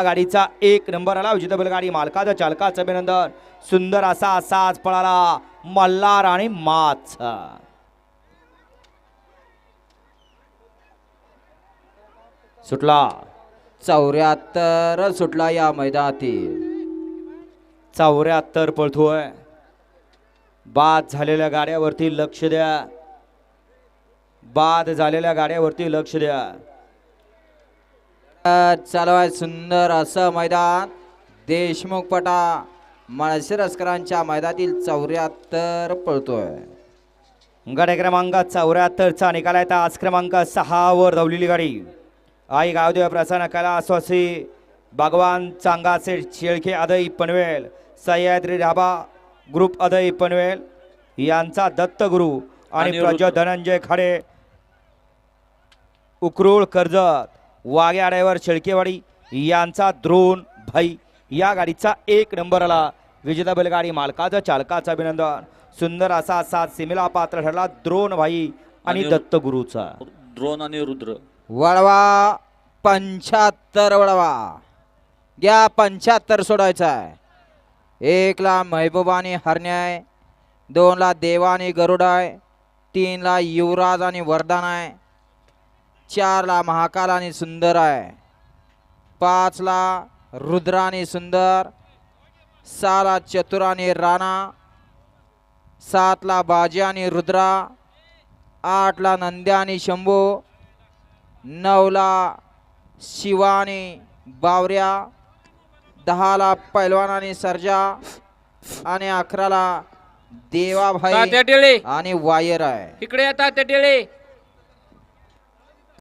गाडीचा 1 नंबर आला. विजेता बैलगाडी मालकाचं चालकाचं अभिनंदन. सुंदर असाच पळाला मल्हार आणि माच. सुटला 74 सुटला या मैदानातील. 74 पळतोय. बाद झालेल्या गाड्यावरती लक्ष द्या. बाद झालेल्या गाड्यावरती लक्ष द्या. चालवाय सुंदर असं मैदान. देशमुख पटा माळशिरसकरांच्या मैदानातील 74 पळतोय. गाडी क्रमांक 74 चा निकाल आहे. आज क्रमांक 6 वर धावलेली गाडी आई गावदेव प्रसन्न कला आश्वासी भगवान चांगाचे शेळके अदई पनवेल सह्याद्री ढाबा ग्रुप अदई पनवेल यांचा दत्तगुरु आणि प्रज्वल धनंजय खाडे उकरूळ कर्जत वाघ्या ड्रायव्हर शेळकेवाडी यांचा द्रोण भाई. या गाडीचा 1 नंबर आला. विजेता बैलगाडी मालकाचं चालकाचं अभिनंदन. सुंदर असा साथ सीमेला पात्र ठरला द्रोण भाई आणि दत्तगुरूचा. द्रोण आणि रुद्र वळवा 75 वळवा घ्या. 75 सोडायचा आहे. 1 ला महबूब आणि हरण्याय, 2 ला देवा आणि गरुड आहे, 3 ला युवराज आणि वरदान आहे, 4 ला महाकाल आणि सुंदर आहे, 5 ला रुद्र आणि सुंदर, 6 ला चतुर आणि राणा, 7 ला बाजी आणि रुद्रा, 8 ला नंद्या आणि शंभू, 9 ला शिवा आणि बावऱ्या, 10 ला पैलवान आणि सर्जा आणि 11 ला देवाभाई तात्या टेळे आणि वायर आहे. इकडे या तात्या टेळे.